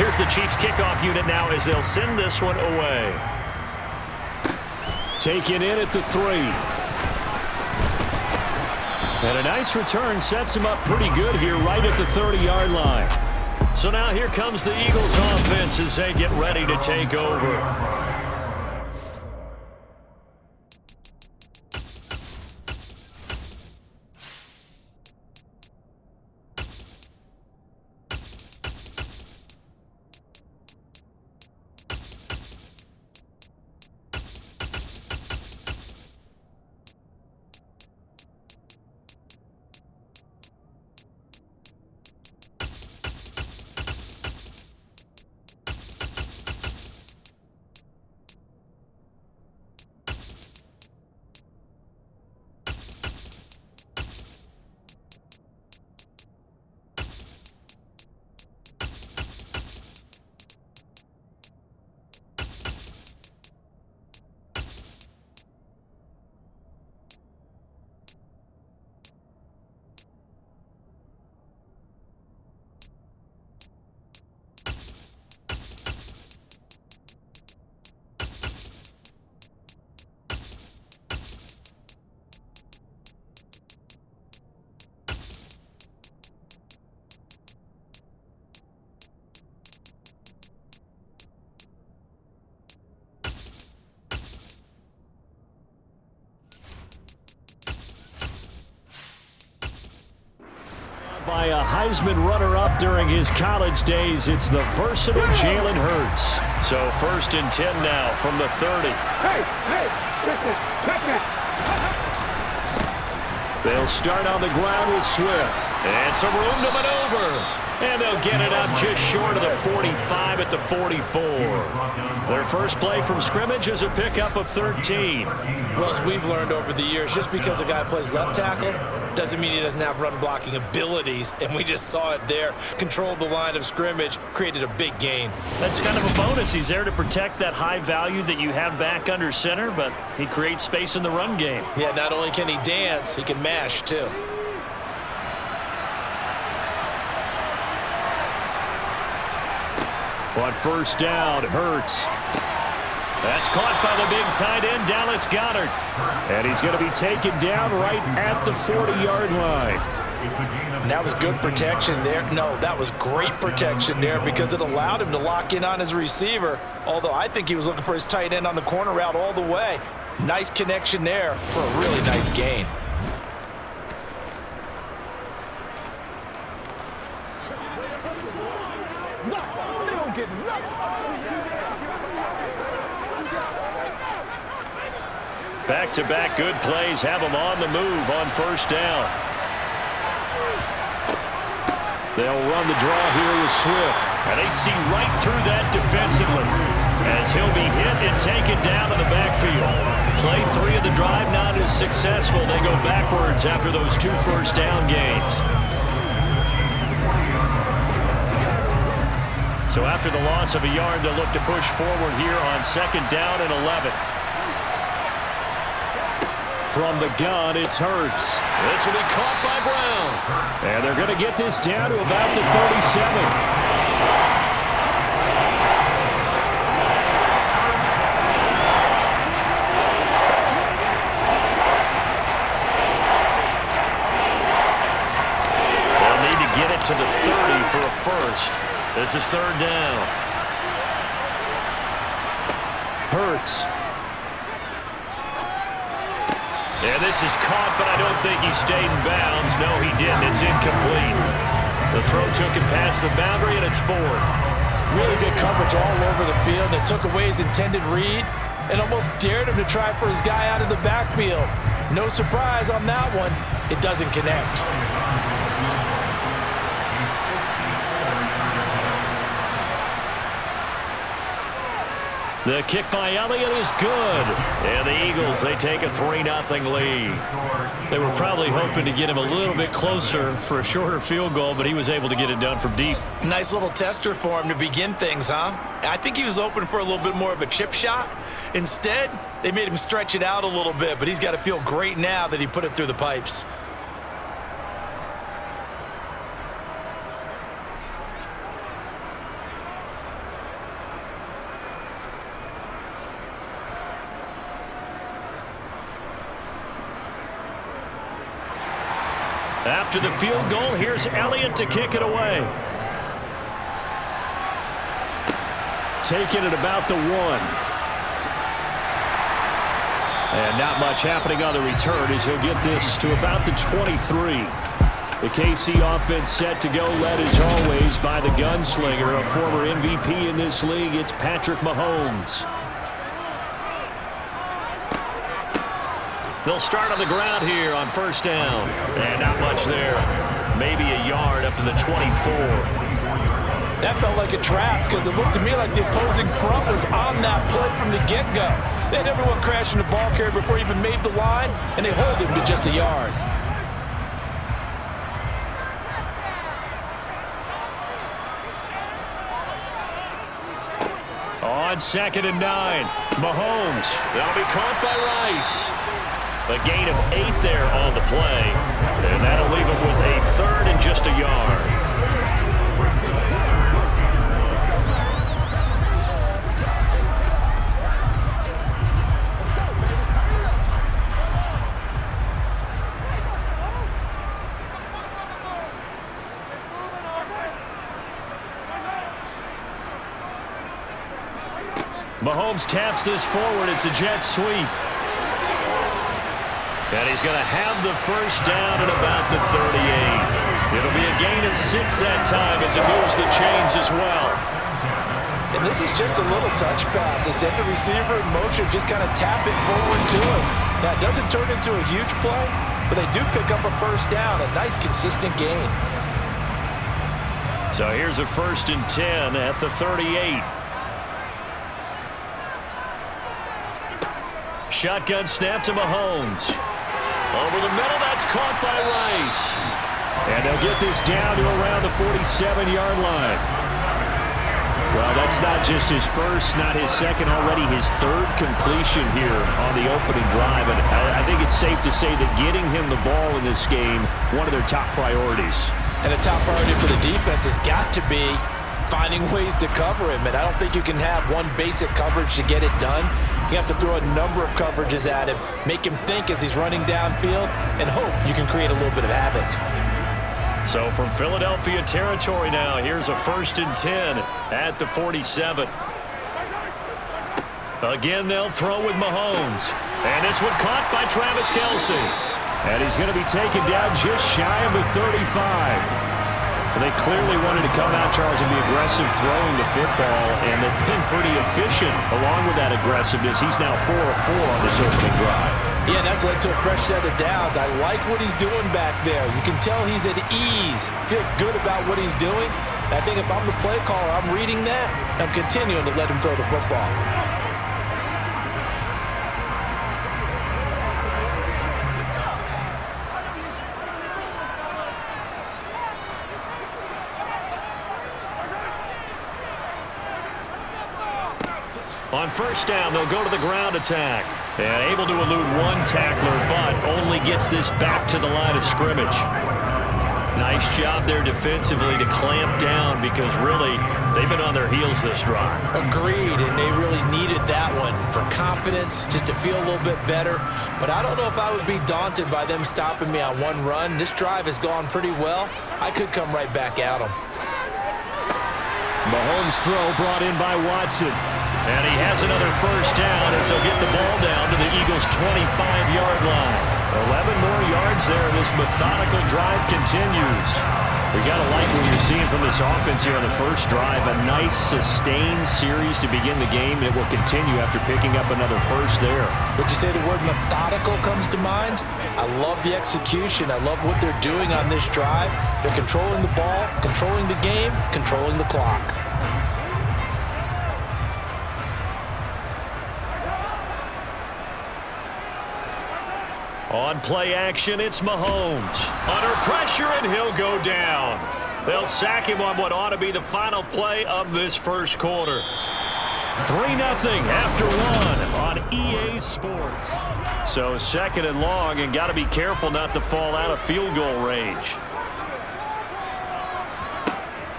Here's the Chiefs kickoff unit now as they'll send this one away. Taken in at the 3. And a nice return sets him up pretty good here right at the 30-yard line. So now here comes the Eagles offense as they get ready to take over. By a Heisman runner-up during his college days, it's the versatile Jalen Hurts. So 1st and 10 now from the 30. They'll start on the ground with Swift. And some room to maneuver. And they'll get it up just short of the 45 at the 44. Their first play from scrimmage is a pickup of 13. Well, as we've learned over the years, just because a guy plays left tackle doesn't mean he doesn't have run-blocking abilities, and we just saw it there. Controlled the line of scrimmage, created a big gain. That's kind of a bonus. He's there to protect that high value that you have back under center, but he creates space in the run game. Yeah, not only can he dance, he can mash, too. On first down, Hurts. That's caught by the big tight end, Dallas Goedert. And he's going to be taken down right at the 40-yard line. And that was good protection there. No, that was great protection there because it allowed him to lock in on his receiver, although I think he was looking for his tight end on the corner route all the way. Nice connection there for a really nice gain. Back-to-back good plays have them on the move on first down. They'll run the draw here with Swift. And they see right through that defensively as he'll be hit and taken down in the backfield. Play 3 of the drive not as successful. They go backwards after those 2 first down gains. So after the loss of a yard, they'll look to push forward here on 2nd down and 11. From the gun, it's Hurts. This will be caught by Brown. And they're going to get this down to about the 37. They'll need to get it to the 30 for a first. This is 3rd down. Hurts. Yeah, this is caught, but I don't think he stayed in bounds. No, he didn't. It's incomplete. The throw took it past the boundary, and it's 4th. Really good coverage all over the field. It took away his intended read and almost dared him to try for his guy out of the backfield. No surprise on that one. It doesn't connect. The kick by Elliott is good. And the Eagles, they take a 3-0 lead. They were probably hoping to get him a little bit closer for a shorter field goal, but he was able to get it done from deep. Nice little tester for him to begin things, huh? I think he was open for a little bit more of a chip shot. Instead, they made him stretch it out a little bit, but he's got to feel great now that he put it through the pipes. After the field goal, here's Elliott to kick it away. Taking it about the 1. And not much happening on the return as he'll get this to about the 23. The KC offense set to go, led as always by the gunslinger, a former MVP in this league. It's Patrick Mahomes. They'll start on the ground here on first down. And not much there. Maybe a yard up to the 24. That felt like a trap because it looked to me like the opposing front was on that play from the get-go. They had everyone crashing the ball carrier before he even made the line, and they hold him to just a yard. On 2nd and 9, Mahomes. That'll be caught by Rice. A gain of 8 there on the play, and that'll leave him with a 3rd and just a yard. Mahomes taps this forward. It's a jet sweep. And he's going to have the first down at about the 38. It'll be a gain of 6 that time as it moves the chains as well. And this is just a little touch pass. They send the receiver in motion, just kind of tap it forward to him. Now, it doesn't turn into a huge play, but they do pick up a first down, a nice, consistent gain. So here's a 1st and 10 at the 38. Shotgun snap to Mahomes. Over the middle, that's caught by Rice. And they'll get this down to around the 47-yard line. Well, that's not just his first, not his second, already his 3rd completion here on the opening drive. And I think it's safe to say that getting him the ball in this game, one of their top priorities. And a top priority for the defense has got to be finding ways to cover him. And I don't think you can have one basic coverage to get it done. You have to throw a number of coverages at him, make him think as he's running downfield, and hope you can create a little bit of havoc. So from Philadelphia territory now, here's a 1st and 10 at the 47. Again, they'll throw with Mahomes. And this one caught by Travis Kelce. And he's going to be taken down just shy of the 35. They clearly wanted to come out, Charles, and be aggressive throwing the football, and they've been pretty efficient along with that aggressiveness. He's now 4 of 4 on this opening drive. Yeah, that's led to a fresh set of downs. I like what he's doing back there. You can tell he's at ease. Feels good about what he's doing. I think if I'm the play caller, I'm reading that, and I'm continuing to let him throw the football. On first down, they'll go to the ground attack. And able to elude one tackler, but only gets this back to the line of scrimmage. Nice job there defensively to clamp down because really they've been on their heels this drive. Agreed, and they really needed that one for confidence, just to feel a little bit better. But I don't know if I would be daunted by them stopping me on one run. This drive has gone pretty well. I could come right back at them. Mahomes' throw brought in by Watson. And he has another first down as he'll get the ball down to the Eagles' 25-yard line. 11 more yards there. This methodical drive continues. We got to like what you're seeing from this offense here on the first drive. A nice sustained series to begin the game, and it will continue after picking up another first there. Would you say the word methodical comes to mind? I love the execution. I love what they're doing on this drive. They're controlling the ball, controlling the game, controlling the clock. On play action, it's Mahomes. Under pressure, and he'll go down. They'll sack him on what ought to be the final play of this first quarter. 3-0 after one on EA Sports. So second and long, and got to be careful not to fall out of field goal range.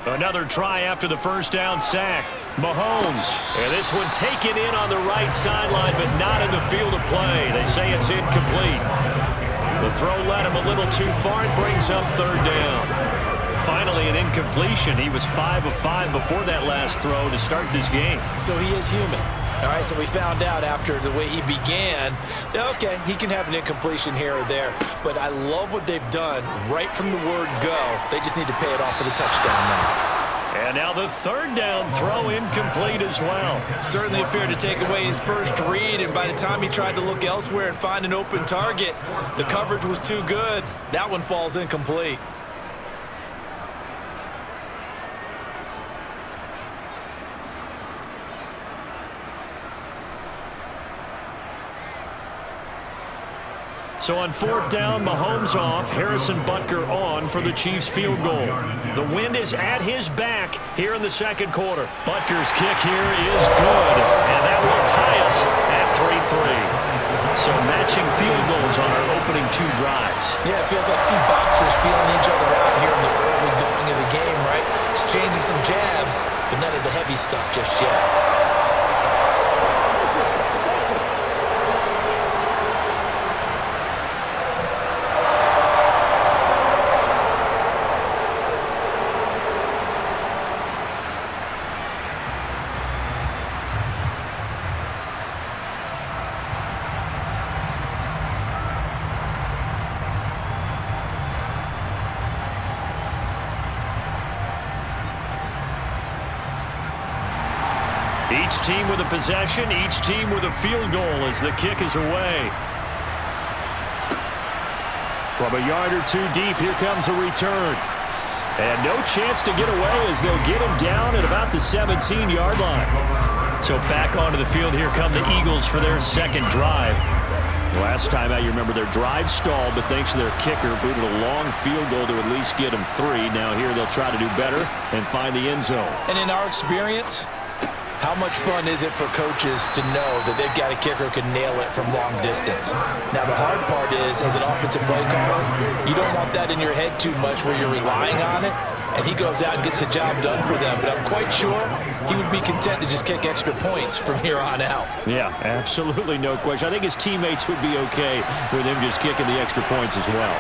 Another try after the first down sack. Mahomes, and this one taken in on the right sideline, but not in the field of play. They say it's incomplete. The throw led him a little too far and brings up third down. Finally, an incompletion. He was 5 of 5 before that last throw to start this game. So he is human. All right, so we found out after the way he began that, okay, he can have an incompletion here or there, but I love what they've done right from the word go. They just need to pay it off with a touchdown now. And now the third down throw incomplete as well. Certainly appeared to take away his first read, and by the time he tried to look elsewhere and find an open target, the coverage was too good. That one falls incomplete. So on fourth down, Mahomes off, Harrison Butker on for the Chiefs field goal. The wind is at his back here in the second quarter. Butker's kick here is good, and that will tie us at 3-3. So matching field goals on our opening 2 drives. Yeah, it feels like 2 boxers feeling each other out here in the early going of the game, right? Exchanging some jabs, but none of the heavy stuff just yet. Each team with a possession, each team with a field goal as the kick is away. From a yard or 2 deep, here comes a return. And no chance to get away as they'll get him down at about the 17-yard line. So back onto the field, here come the Eagles for their second drive. Last time out, you remember their drive stalled, but thanks to their kicker, booted a long field goal to at least get them 3. Now here they'll try to do better and find the end zone. And in our experience, how much fun is it for coaches to know that they've got a kicker who can nail it from long distance? Now, the hard part is, as an offensive play caller, you don't want that in your head too much where you're relying on it, and he goes out and gets the job done for them. But I'm quite sure he would be content to just kick extra points from here on out. Yeah, absolutely no question. I think his teammates would be okay with him just kicking the extra points as well.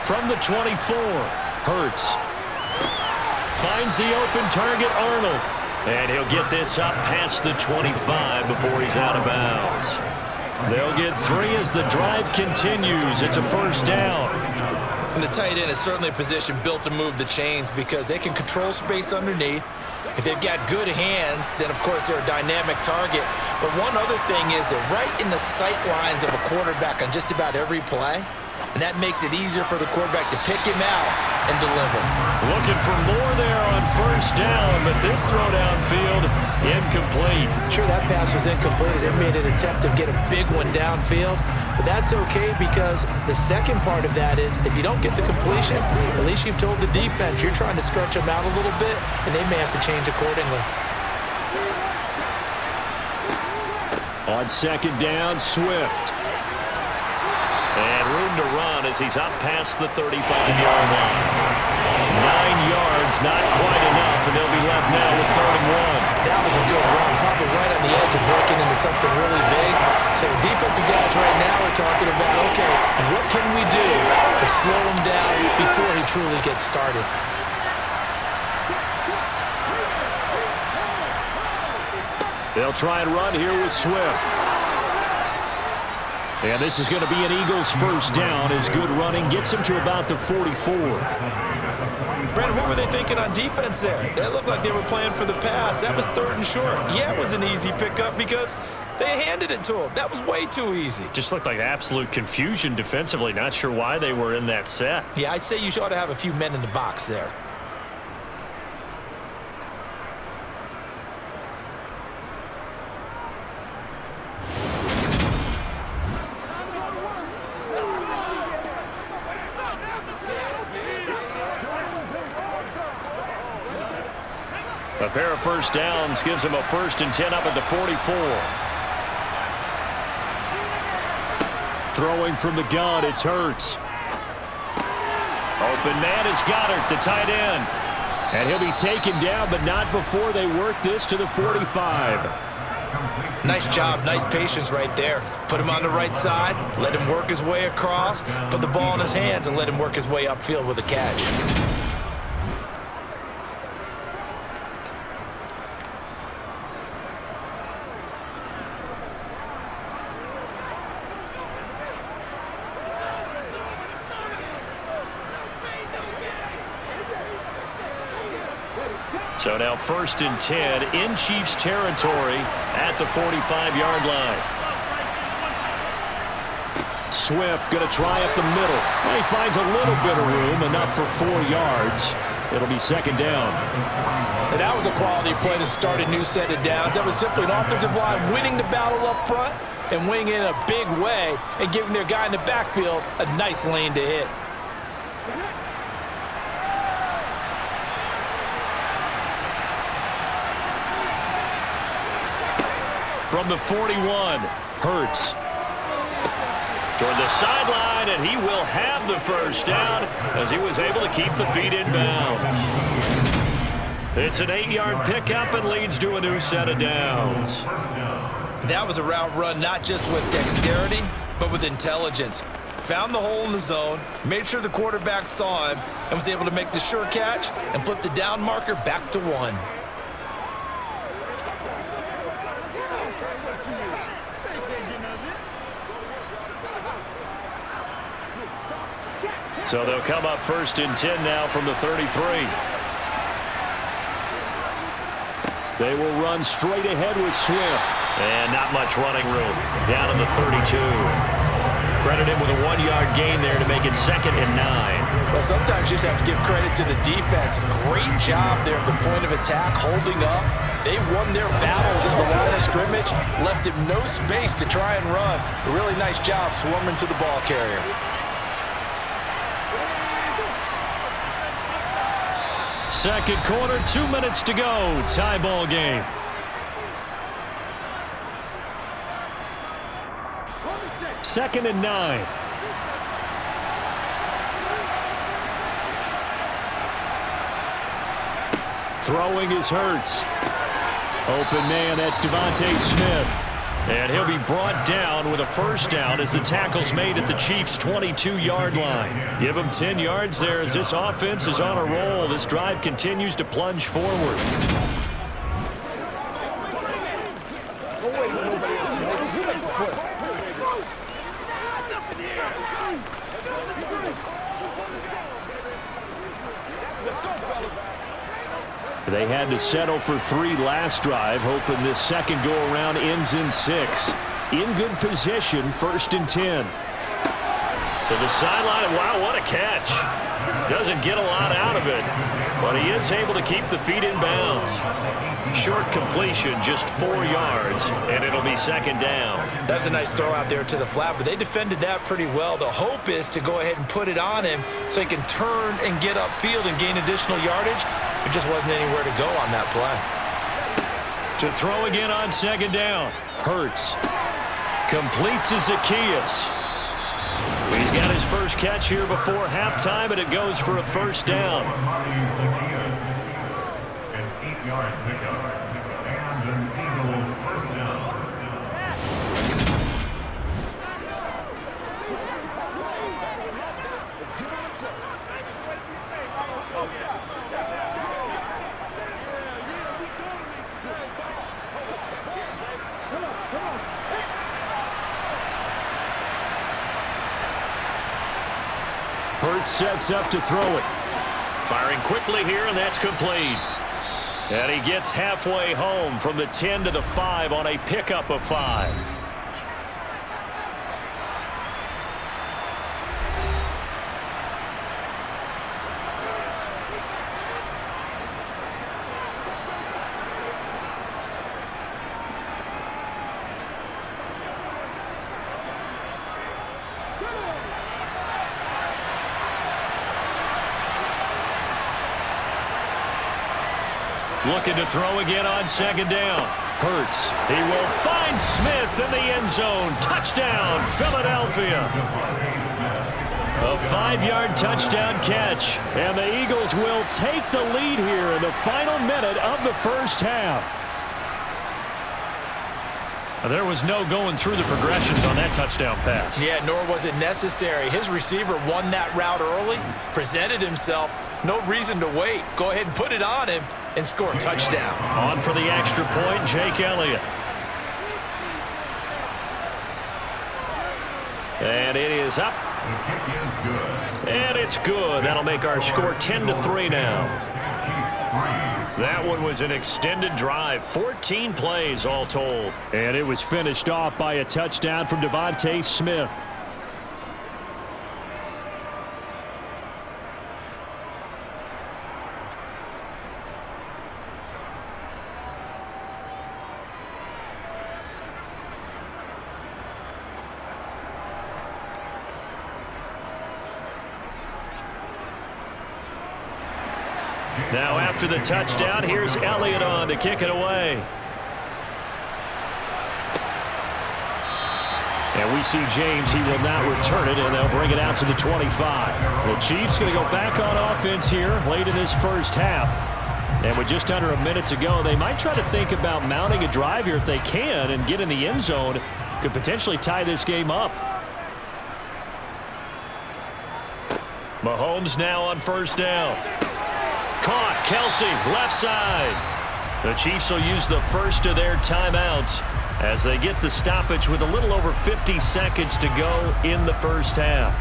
From the 24, Hurts. Finds the open target, Arnold. And he'll get this up past the 25 before he's out of bounds. They'll get 3 as the drive continues. It's a first down. And the tight end is certainly a position built to move the chains because they can control space underneath. If they've got good hands, then, of course, they're a dynamic target. But one other thing is that right in the sight lines of a quarterback on just about every play, and that makes it easier for the quarterback to pick him out and deliver. Looking for more there on first down, but this throw downfield, incomplete. Sure, that pass was incomplete as they made an attempt to get a big one downfield, but that's okay because the second part of that is if you don't get the completion, at least you've told the defense you're trying to stretch them out a little bit, and they may have to change accordingly. On second down, Swift. And room to run as he's up past the 35-yard line. 9 yards, not quite enough, and they'll be left now with 3rd and 1. That was a good run, probably right on the edge of breaking into something really big. So the defensive guys right now are talking about, okay, what can we do to slow him down before he truly gets started? They'll try and run here with Swift. And this is going to be an Eagles first down as good running gets him to about the 44. Brandon, what were they thinking on defense there? They looked like they were playing for the pass. That was 3rd and short. Yeah, it was an easy pickup because they handed it to him. That was way too easy. Just looked like absolute confusion defensively. Not sure why they were in that set. Yeah, I'd say you ought to have a few men in the box there. A pair of first downs gives him a 1st and 10 up at the 44. Throwing from the gun, it's Hurts. Open man is Goddard, the tight end. And he'll be taken down, but not before they work this to the 45. Nice job, nice patience right there. Put him on the right side, let him work his way across, put the ball in his hands, and let him work his way upfield with a catch. So now 1st and 10 in Chiefs territory at the 45-yard line. Swift going to try up the middle. Well, he finds a little bit of room, enough for 4 yards. It'll be 2nd down. And that was a quality play to start a new set of downs. That was simply an offensive line winning the battle up front and winning it in a big way and giving their guy in the backfield a nice lane to hit. From the 41, Hurts toward the sideline, and he will have the 1st down as he was able to keep the feet in bounds. It's an 8-yard pickup and leads to a new set of downs. That was a route run not just with dexterity, but with intelligence. Found the hole in the zone, made sure the quarterback saw him, and was able to make the sure catch and flip the down marker back to 1. So they'll come up 1st and 10 now from the 33. They will run straight ahead with Swift. And not much running room. Down in the 32. Credit him with a 1-yard gain there to make it 2nd and 9. Well, sometimes you just have to give credit to the defense. Great job there at the point of attack, holding up. They won their battles at the line of scrimmage, left him no space to try and run. A really nice job swarming to the ball carrier. Second quarter, 2 minutes to go. Tie ball game. Second and 9. Throwing is Hurts. Open man, that's Devontae Smith. And he'll be brought down with a 1st down as the tackle's made at the Chiefs' 22-yard line. Give him 10 yards there as this offense is on a roll. This drive continues to plunge forward. They had to settle for 3 last drive, hoping this second go-around ends in 6. In good position, 1st and 10. To the sideline. Wow, what a catch. Doesn't get a lot out of it, but he is able to keep the feet in bounds. Short completion, just 4 yards, and it'll be 2nd down. That's a nice throw out there to the flat, but they defended that pretty well. The hope is to go ahead and put it on him so he can turn and get upfield and gain additional yardage. It just wasn't anywhere to go on that play. To throw again on 2nd down. Hurts completes to Zacchaeus. He's got his first catch here before halftime, and it goes for a 1st down. An 8-yard pickup and an Eagle 1st down. Hurts sets up to throw it. Firing quickly here, and that's complete. And he gets halfway home from the 10 to the 5 on a pickup of 5. Looking to throw again on 2nd down. Hurts. He will find Smith in the end zone. Touchdown, Philadelphia. A 5-yard touchdown catch. And the Eagles will take the lead here in the final minute of the 1st half. There was no going through the progressions on that touchdown pass. Yeah, nor was it necessary. His receiver won that route early, presented himself. No reason to wait. Go ahead and put it on him and score a touchdown. On for the extra point, Jake Elliott. And it is up. And it's good. That'll make our score 10-3 now. That one was an extended drive, 14 plays all told. And it was finished off by a touchdown from Devontae Smith. Now after the touchdown, here's Elliott on to kick it away. And we see James. He will not return it, and they'll bring it out to the 25. The Chiefs going to go back on offense here late in this first half. And with just under a minute to go, they might try to think about mounting a drive here if they can and get in the end zone. Could potentially tie this game up. Mahomes now on first down. Caught, Kelsey, left side. The Chiefs will use the first of their timeouts as they get the stoppage with a little over 50 seconds to go in the first half.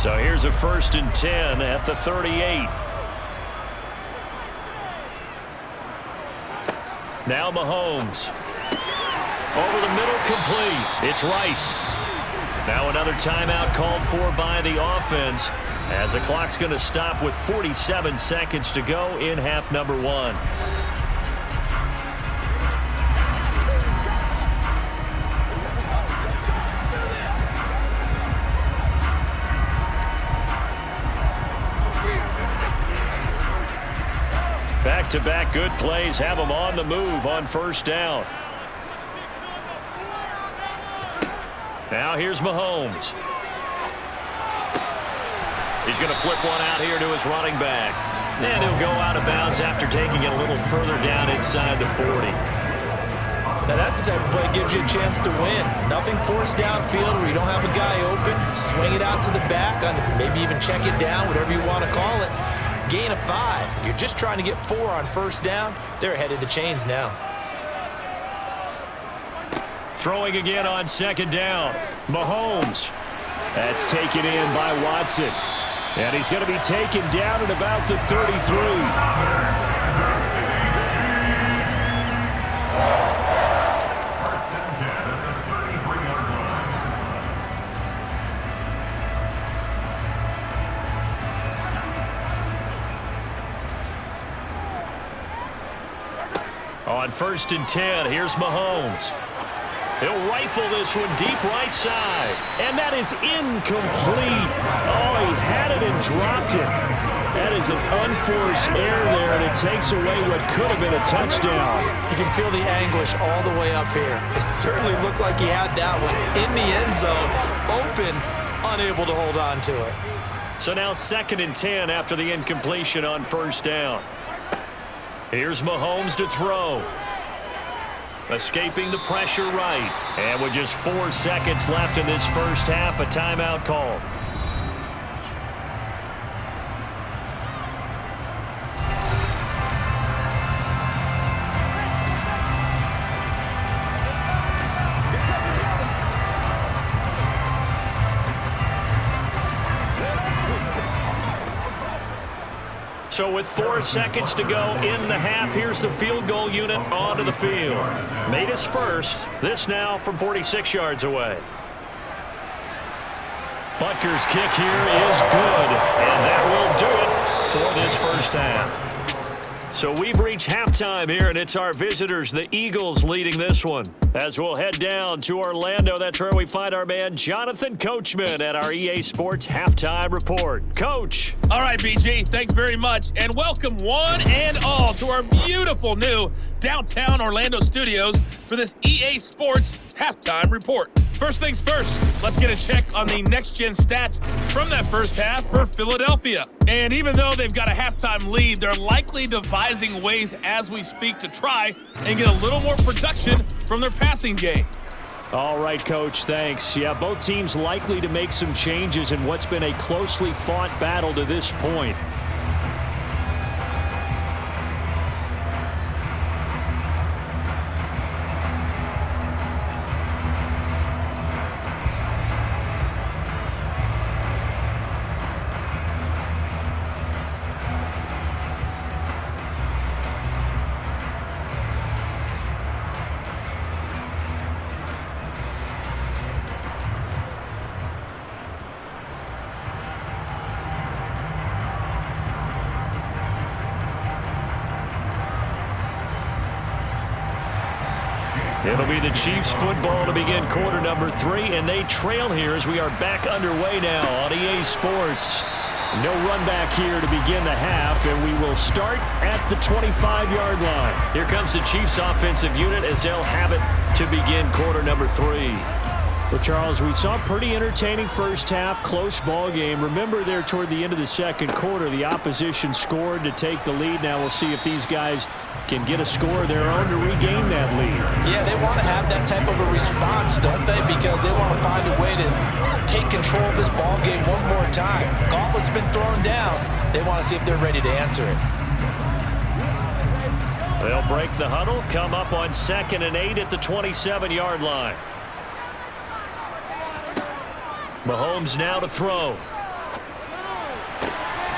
So here's a 1st and 10 at the 38. Now Mahomes. Over the middle, complete. It's Rice. Now another timeout called for by the offense as the clock's going to stop with 47 seconds to go in half number 1. Back-to-back good plays have them on the move on first down. Now here's Mahomes. He's going to flip one out here to his running back. And he'll go out of bounds after taking it a little further down inside the 40. Now that's the type of play that gives you a chance to win. Nothing forced downfield where you don't have a guy open. Swing it out to the back, maybe even check it down, whatever you want to call it. Gain of 5. You're just trying to get 4 on first down. They're ahead of the chains now. Throwing again on second down. Mahomes. That's taken in by Watson. And he's going to be taken down at about the 33. On 1st and 10, here's Mahomes. He'll rifle this one deep right side. And that is incomplete. Oh, he had it and dropped it. That is an unforced error there, and it takes away what could have been a touchdown. You can feel the anguish all the way up here. It certainly looked like he had that one in the end zone, open, unable to hold on to it. So now 2nd and 10 after the incompletion on first down. Here's Mahomes to throw. Escaping the pressure right. And with just 4 seconds left in this first half, a timeout call. So with 4 seconds to go in the half, here's the field goal unit onto the field. Made his first. This now from 46 yards away. Butker's kick here is good, and that will do it for this first half. So we've reached halftime here, and it's our visitors, the Eagles, leading this one. As we'll head down to Orlando, that's where we find our man Jonathan Coachman at our EA Sports Halftime Report. Coach. All right, BG, thanks very much, and welcome one and all to our beautiful new downtown Orlando studios for this EA Sports Halftime Report. First things first, let's get a check on the next-gen stats from that first half for Philadelphia. And even though they've got a halftime lead, they're likely devising ways as we speak to try and get a little more production from their passing game. All right, Coach, thanks. Yeah, both teams likely to make some changes in what's been a closely fought battle to this point. It'll be the Chiefs football to begin quarter number 3, and they trail here as we are back underway now on EA Sports. No run back here to begin the half, and we will start at the 25-yard line. Here comes the Chiefs offensive unit as they'll have it to begin quarter number 3. Well, Charles, we saw a pretty entertaining first half, close ball game. Remember there toward the end of the second quarter, the opposition scored to take the lead. Now we'll see if these guys can get a score of their own to regain that lead. Yeah, they want to have that type of a response, don't they? Because they want to find a way to take control of this ball game one more time. Gauntlet's been thrown down. They want to see if they're ready to answer it. They'll break the huddle, come up on 2nd and 8 at the 27-yard line. Mahomes now to throw.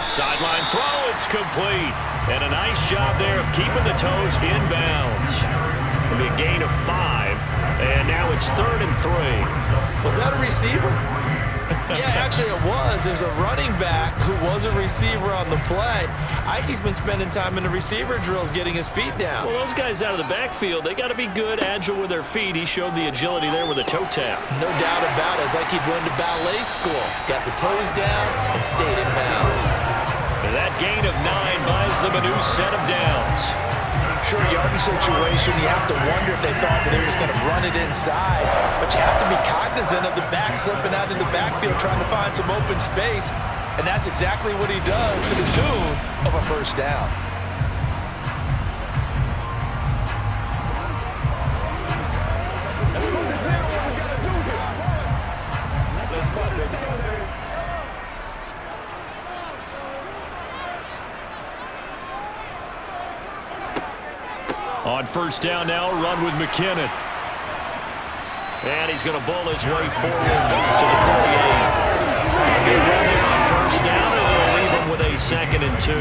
Sideline throw, it's complete. And a nice job there of keeping the toes inbounds. It'll be a gain of 5, and now it's 3rd and 3. Was that a receiver? Yeah, actually it was. It was a running back who was a receiver on the play. Ikey's been spending time in the receiver drills getting his feet down. Well, those guys out of the backfield, they got to be good, agile with their feet. He showed the agility there with a toe tap. No doubt about it. It's like he'd run to ballet school. Got the toes down and stayed in bounds. And that gain of 9 buys them a new set of downs. Short yardage situation, you have to wonder if they thought that they were just going to run it inside. But you have to be cognizant of the back slipping out of the backfield trying to find some open space. And that's exactly what he does to the tune of a first down. On first down now, run with McKinnon. And he's going to bull his way forward to the 48. Good run there on first down, and they'll leave him with a 2nd and 2.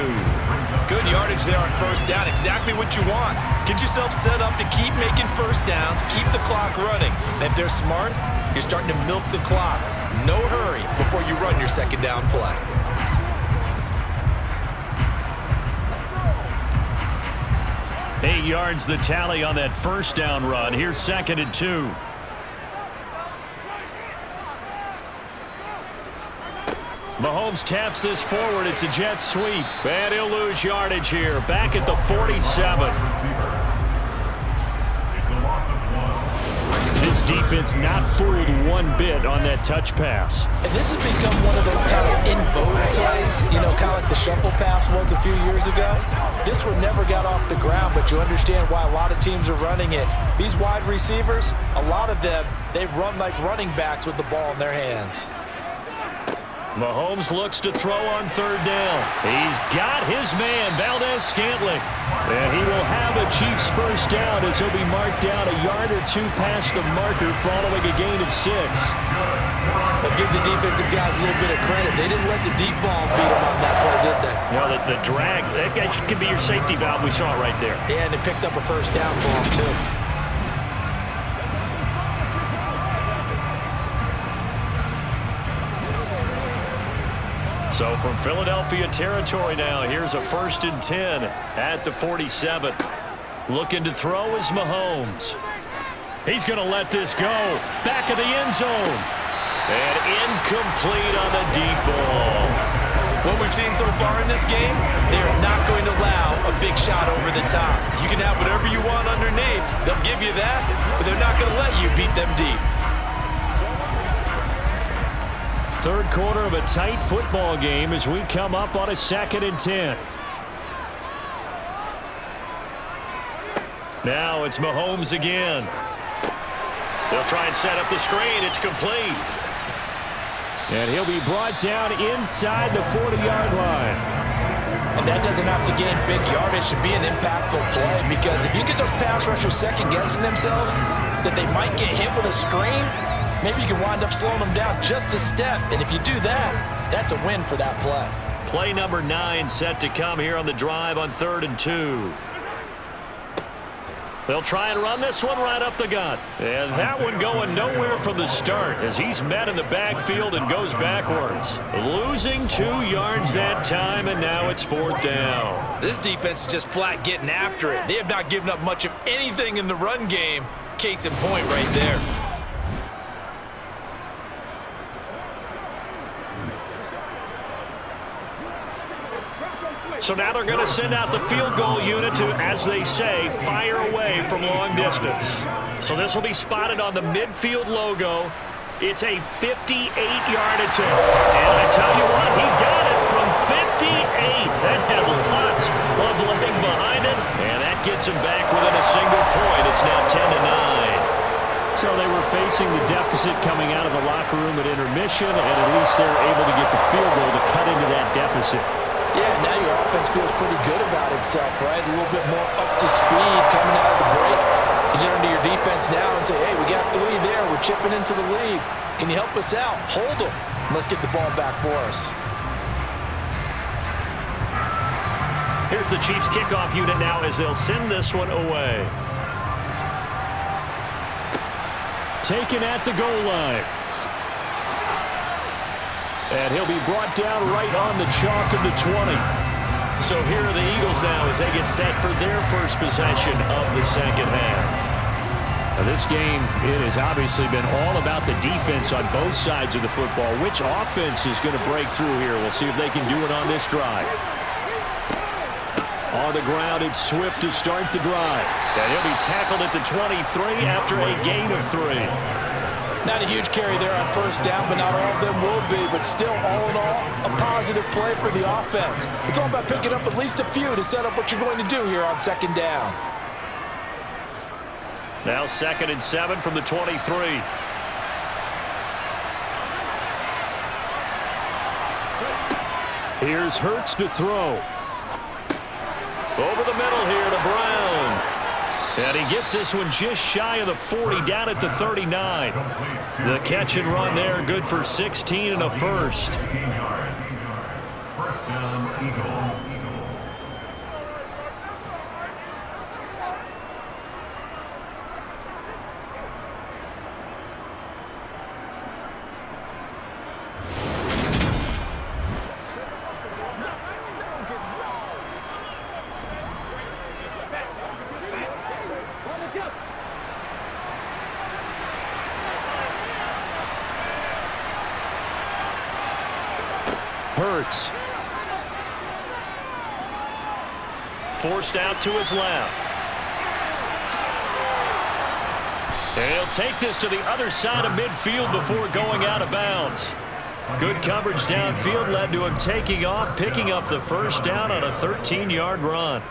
Good yardage there on first down. Exactly what you want. Get yourself set up to keep making first downs, keep the clock running. And if they're smart, you're starting to milk the clock. No hurry before you run your second down play. 8 yards the tally on that first down run. Here's 2nd and 2. Mahomes taps this forward. It's a jet sweep. And he'll lose yardage here. Back at the 47. This defense not fooled one bit on that touch pass. And this has become one of those kind of in vogue plays, you know, kind of like the shuffle pass was a few years ago. This one never got off the ground, but you understand why a lot of teams are running it. These wide receivers, a lot of them, they run like running backs with the ball in their hands. Mahomes looks to throw on third down. He's got his man, Valdez-Scantling. And he will have a Chiefs first down as he'll be marked down a yard or two past the marker following a gain of 6. But give the defensive guys a little bit of credit. They didn't let the deep ball beat them on that play, did they? No, the drag, that guy could be your safety valve. We saw it right there. Yeah, and they picked up a first down for him, too. So from Philadelphia territory now, here's a 1st and 10 at the 47. Looking to throw is Mahomes. He's going to let this go. Back of the end zone. And incomplete on the deep ball. What we've seen so far in this game, they are not going to allow a big shot over the top. You can have whatever you want underneath. They'll give you that, but they're not going to let you beat them deep. third quarter of a tight football game as we come up on a 2nd and 10. Now it's Mahomes again. They'll try and set up the screen. It's complete. And he'll be brought down inside the 40-yard line. And that doesn't have to gain big yardage to be an impactful play, because if you get those pass rushers second-guessing themselves that they might get hit with a screen, maybe you can wind up slowing them down just a step. And if you do that, that's a win for that play. Play number 9 set to come here on the drive on 3rd and 2. They'll try and run this one right up the gut. And that one going nowhere from the start as he's met in the backfield and goes backwards. Losing 2 yards that time, and now it's 4th down. This defense is just flat getting after it. They have not given up much of anything in the run game. Case in point right there. So now they're going to send out the field goal unit to, as they say, fire away from long distance. So this will be spotted on the midfield logo. It's a 58-yard attempt. And I tell you what, he got it from 58. That had lots of leg behind it. And that gets him back within a single point. It's now 10-9. So they were facing the deficit coming out of the locker room at intermission, and at least they're able to get the field goal to cut into that deficit. Yeah, now your offense feels pretty good about itself, right? A little bit more up to speed coming out of the break. You turn to your defense now and say, hey, we got 3 there. We're chipping into the lead. Can you help us out? Hold them. Let's get the ball back for us. Here's the Chiefs kickoff unit now as they'll send this one away. Taken at the goal line. And he'll be brought down right on the chalk of the 20. So here are the Eagles now as they get set for their first possession of the second half. Now this game, it has obviously been all about the defense on both sides of the football. Which offense is going to break through here? We'll see if they can do it on this drive. On the ground, it's Swift to start the drive. And he'll be tackled at the 23 after a gain of 3. Not a huge carry there on first down, but not all of them will be. But still, all in all, a positive play for the offense. It's all about picking up at least a few to set up what you're going to do here on second down. Now 2nd and 7 from the 23. Here's Hurts to throw. Over the middle here to Brown. And he gets this one just shy of the 40, down at the 39. The catch and run there, good for 16 and a first. 15 yards. First down, Eagles. Hurts. Forced out to his left. And he'll take this to the other side of midfield before going out of bounds. Good coverage downfield led to him taking off, picking up the first down on a 13-yard run.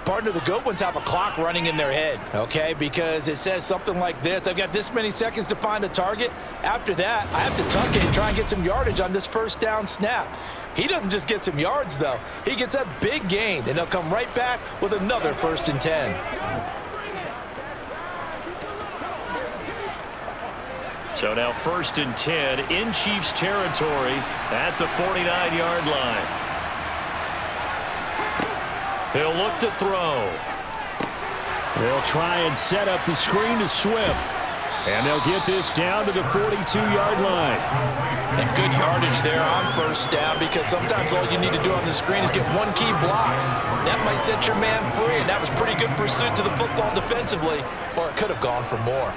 Partner, the good ones have a clock running in their head, okay? Because it says something like this. I've got this many seconds to find a target. After that, I have to tuck it and try and get some yardage on this first down snap. He doesn't just get some yards, though. He gets a big gain, and they'll come right back with another 1st and 10. So now 1st and 10 in Chiefs territory at the 49-yard line. He'll look to throw. They'll try and set up the screen to Swift. And they'll get this down to the 42-yard line. And good yardage there on first down, because sometimes all you need to do on the screen is get one key block. That might set your man free, and that was pretty good pursuit to the football defensively, or it could have gone for more.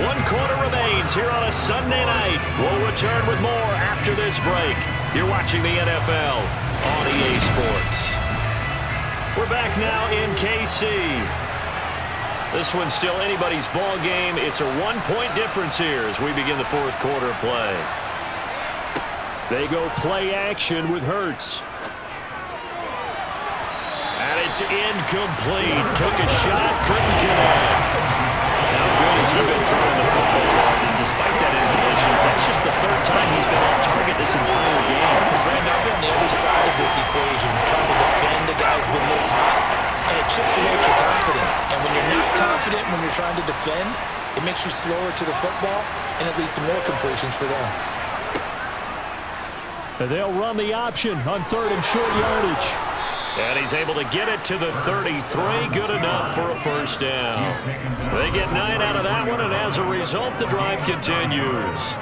One quarter remains here on a Sunday night. We'll return with more after this break. You're watching the NFL on EA Sports. We're back now in KC. This one's still anybody's ball game. It's a one-point difference here as we begin the fourth quarter of play. They go play action with Hurts. And it's incomplete. Took a shot, couldn't connect. How good has he been throwing the football? And despite that incompletion, that's just the third time he's been off target this entire game. Brandon, I've been on the other side of this equation, trying to defend a guy who's been this hot, and it chips away at your confidence. And when you're not confident when you're trying to defend, it makes you slower to the football, and it leads to more completions for them. And they'll run the option on third and short yardage. And he's able to get it to the 33. Good enough for a first down. They get 9 out of that one, and as a result, the drive continues.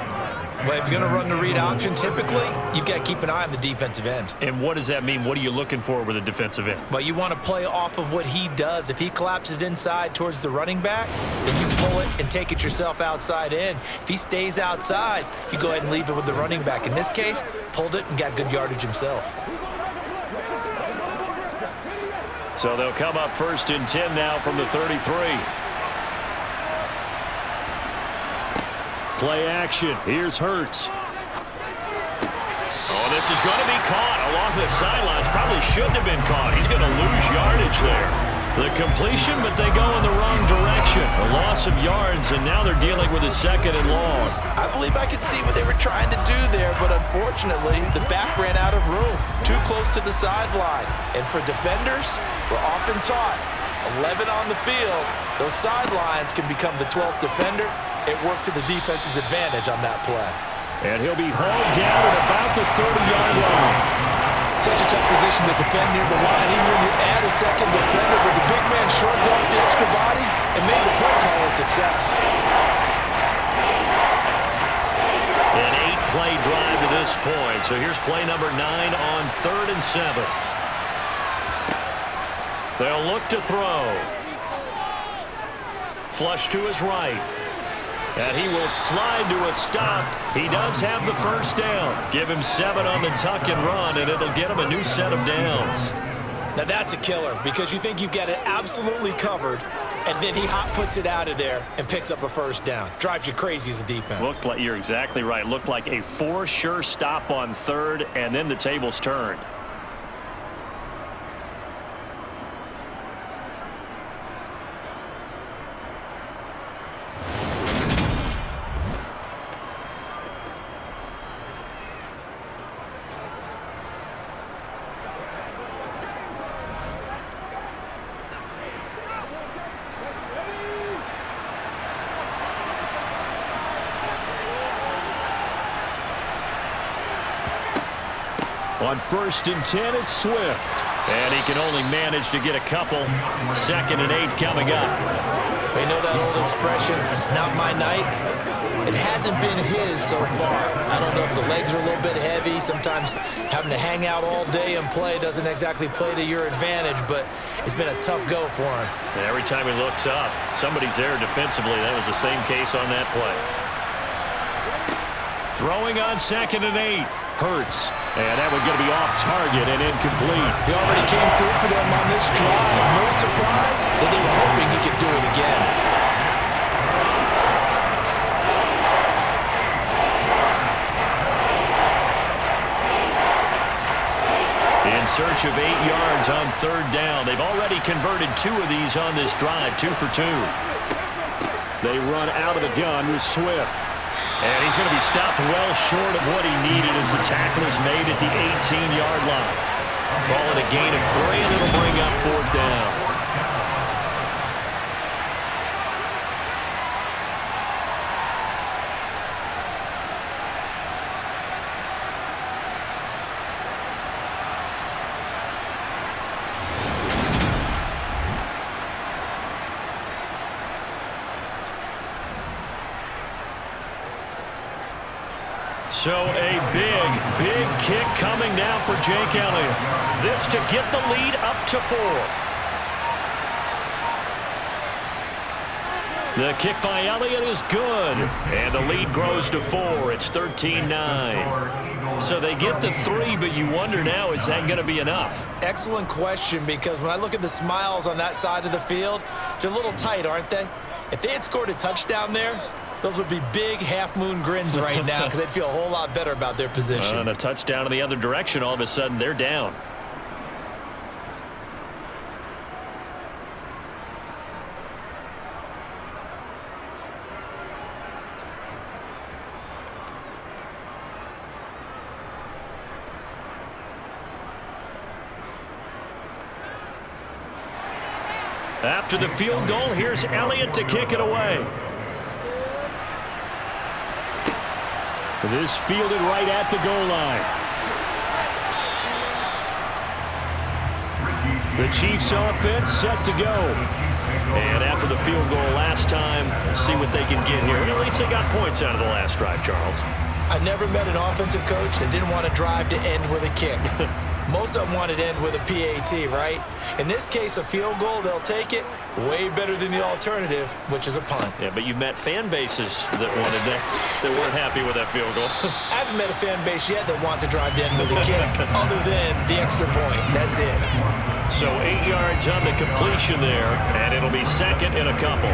Well, if you're going to run the read option, typically, you've got to keep an eye on the defensive end. And what does that mean? What are you looking for with a defensive end? Well, you want to play off of what he does. If he collapses inside towards the running back, then you pull it and take it yourself outside in. If he stays outside, you go ahead and leave it with the running back. In this case, pulled it and got good yardage himself. So they'll come up first and 10 now from the 33. Play action. Here's Hurts. Oh, this is going to be caught along the sidelines. Probably shouldn't have been caught. He's going to lose yardage there. The completion, but they go in the wrong direction. A loss of yards, and now they're dealing with a second and long. I believe I could see what they were trying to do there, but unfortunately, the back ran out of room. Too close to the sideline. And for defenders, we're often taught, 11 on the field, those sidelines can become the 12th defender. It worked to the defense's advantage on that play. And he'll be hauled down at about the 30-yard line. Such a tough position to defend near the line, even when you add a second defender, but the big man shrugged off the extra body and made the play call a success. An 8-play drive to this point. So here's play number 9 on 3rd and 7. They'll look to throw. Flush to his right. And he will slide to a stop. He does have the first down. Give him 7 on the tuck and run, and it'll get him a new set of downs. Now that's a killer because you think you've got it absolutely covered, and then he hot-foots it out of there and picks up a first down. Drives you crazy as a defense. Looked like, you're exactly right. Looked like a for-sure stop on 3rd, and then the tables turned. On 1st and 10, it's Swift. And he can only manage to get a couple. 2nd and 8 coming up. You know that old expression, it's not my night? It hasn't been his so far. I don't know if the legs are a little bit heavy. Sometimes having to hang out all day and play doesn't exactly play to your advantage, but it's been a tough go for him. And every time he looks up, somebody's there defensively. That was the same case on that play. Throwing on 2nd and 8. Hurts. And that one's going to be off target and incomplete. He already came through for them on this drive. No surprise that they were hoping he could do it again. In search of 8 yards on 3rd down. They've already converted 2 of these on this drive, 2 for 2. They run out of the gun with Swift. And he's going to be stopped well short of what he needed as the tackle is made at the 18-yard line. Ball at a gain of 3, and it'll bring up 4th down. So a big kick coming now for Jake Elliott. This to get the lead up to 4. The kick by Elliott is good, and the lead grows to 4. It's 13-9. So they get the 3, but you wonder now, is that going to be enough? Excellent question, because when I look at the smiles on that side of the field, they're a little tight, aren't they? If they had scored a touchdown there, those would be big half-moon grins right now because they'd feel a whole lot better about their position. And a touchdown in the other direction, all of a sudden they're down. After the field goal, here's Elliott to kick it away. This fielded right at the goal line. The Chiefs offense set to go. And after the field goal last time, see what they can get here. At least they got points out of the last drive, Charles. I never met an offensive coach that didn't want to drive to end with a kick. Most of them wanted to end with a PAT, right? In this case, a field goal, they'll take it. Way better than the alternative, which is a punt. Yeah, but you've met fan bases that wanted that, that weren't happy with that field goal. I haven't met a fan base yet that wants to drive to end with a kick, other than the extra point. That's it. So 8 yards on the completion there, and it'll be second and a couple.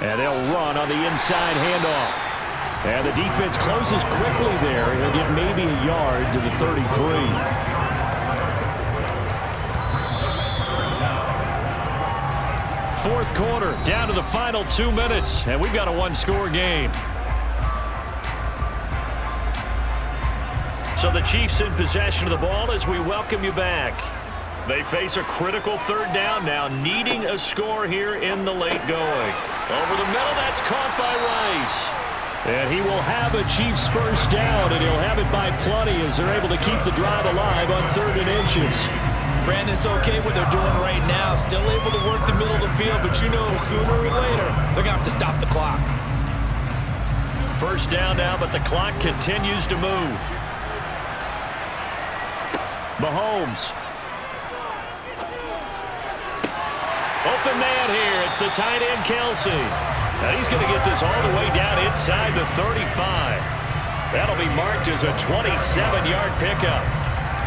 And they'll run on the inside handoff. And the defense closes quickly there. He'll get maybe a yard to the 33. Fourth quarter, down to the final 2 minutes, and we've got a one-score game. So the Chiefs in possession of the ball as we welcome you back. They face a critical third down now, needing a score here in the late going. Over the middle, that's caught by Rice. And he will have a Chiefs first down, and he'll have it by plenty as they're able to keep the drive alive on 3rd and inches. Brandon, it's okay what they're doing right now. Still able to work the middle of the field, but you know sooner or later they're going to have to stop the clock. First down now, but the clock continues to move. Mahomes. Open man here. It's the tight end, Kelsey. And he's going to get this all the way down inside the 35. That'll be marked as a 27-yard pickup.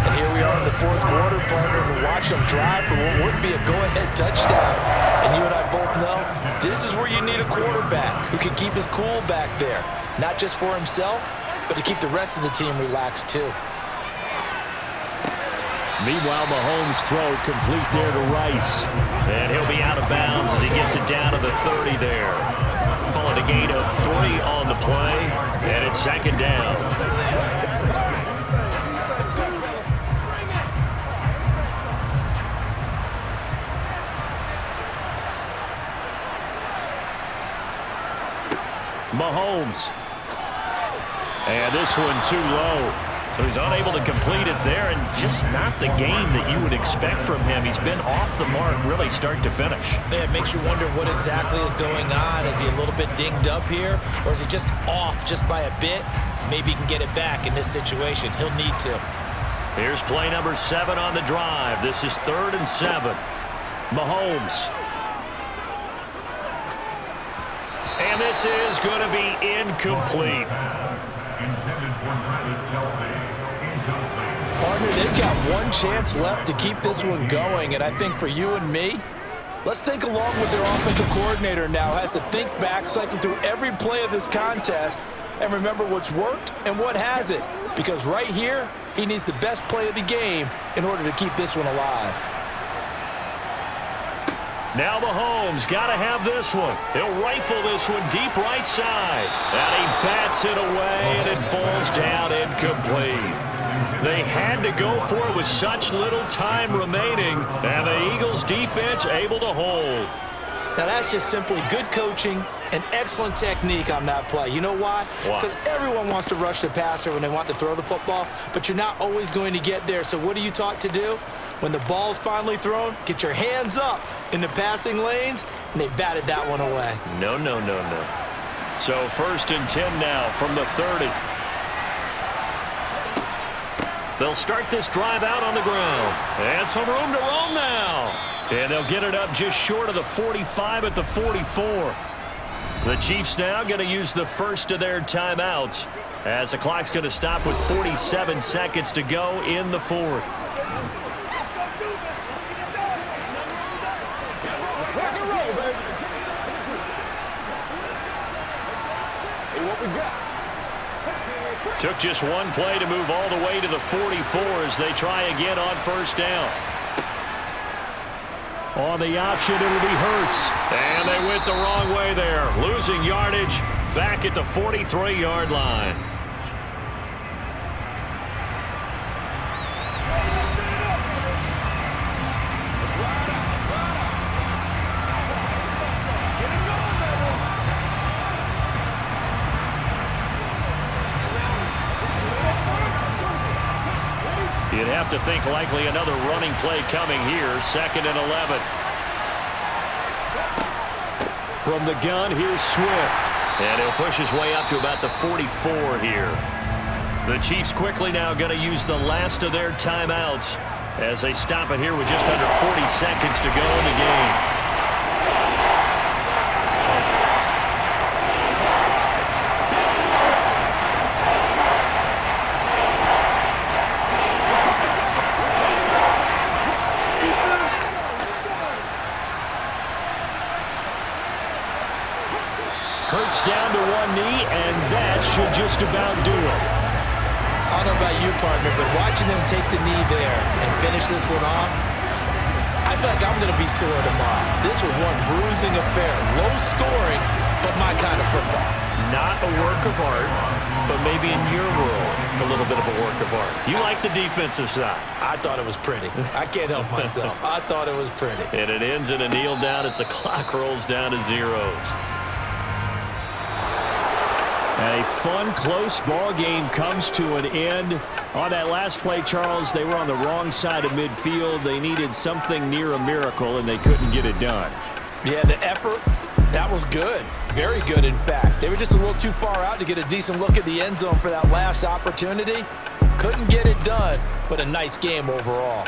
And here we are in the fourth quarter, partner, and watch them drive for what would be a go-ahead touchdown. And you and I both know this is where you need a quarterback who can keep his cool back there. Not just for himself, but to keep the rest of the team relaxed too. Meanwhile, Mahomes' throw complete there to Rice. And he'll be out of bounds as he gets it down to the 30 there. Call it a gain of 3 on the play, and it's second down. Mahomes. And this one too low. So he's unable to complete it there, and just not the game that you would expect from him. He's been off the mark really start to finish. Yeah, it makes you wonder what exactly is going on. Is he a little bit dinged up here, or is he just off just by a bit? Maybe he can get it back in this situation. He'll need to. Here's play number 7 on the drive. This is 3rd and 7. Mahomes. And this is going to be incomplete. Intended for Travis Kelsey. Partner, they've got one chance left to keep this one going, and I think for you and me, let's think along with their offensive coordinator now has to think back, cycle through every play of this contest, and remember what's worked and what hasn't. Because right here, he needs the best play of the game in order to keep this one alive. Now Mahomes got to have this one. He'll rifle this one deep right side. And he bats it away, and it falls down incomplete. They had to go for it with such little time remaining, and the Eagles defense able to hold. Now that's just simply good coaching and excellent technique on that play. You know why? Because everyone wants to rush the passer when they want to throw the football, but you're not always going to get there. So what are you taught to do? When the ball's finally thrown, get your hands up in the passing lanes, and they batted that one away. No. So 1st and 10 now from the 30. They'll start this drive out on the ground. And some room to roam now. And they'll get it up just short of the 45 at the 44. The Chiefs now going to use the first of their timeouts as the clock's going to stop with 47 seconds to go in the 4th. Took just one play to move all the way to the 44 as they try again on 1st down. On the option, it'll be Hurts. And they went the wrong way there. Losing yardage back at the 43-yard line. You'd have to think likely another running play coming here. 2nd and 11. From the gun, here's Swift. And he'll push his way up to about the 44 here. The Chiefs quickly now going to use the last of their timeouts as they stop it here with just under 40 seconds to go in the game. Hurts down to one knee, and that should just about do it. I don't know about you, partner, but watching them take the knee there and finish this one off, I feel like I'm going to be sore tomorrow. This was one bruising affair. Low scoring, but my kind of football. Not a work of art, but maybe in your world, a little bit of a work of art. You like the defensive side. I thought it was pretty. I can't help myself. I thought it was pretty. And it ends in a kneel down as the clock rolls down to zeros. A fun, close ball game comes to an end. On that last play, Charles, they were on the wrong side of midfield. They needed something near a miracle, and they couldn't get it done. Yeah, the effort, that was good. Very good, in fact. They were just a little too far out to get a decent look at the end zone for that last opportunity. Couldn't get it done, but a nice game overall.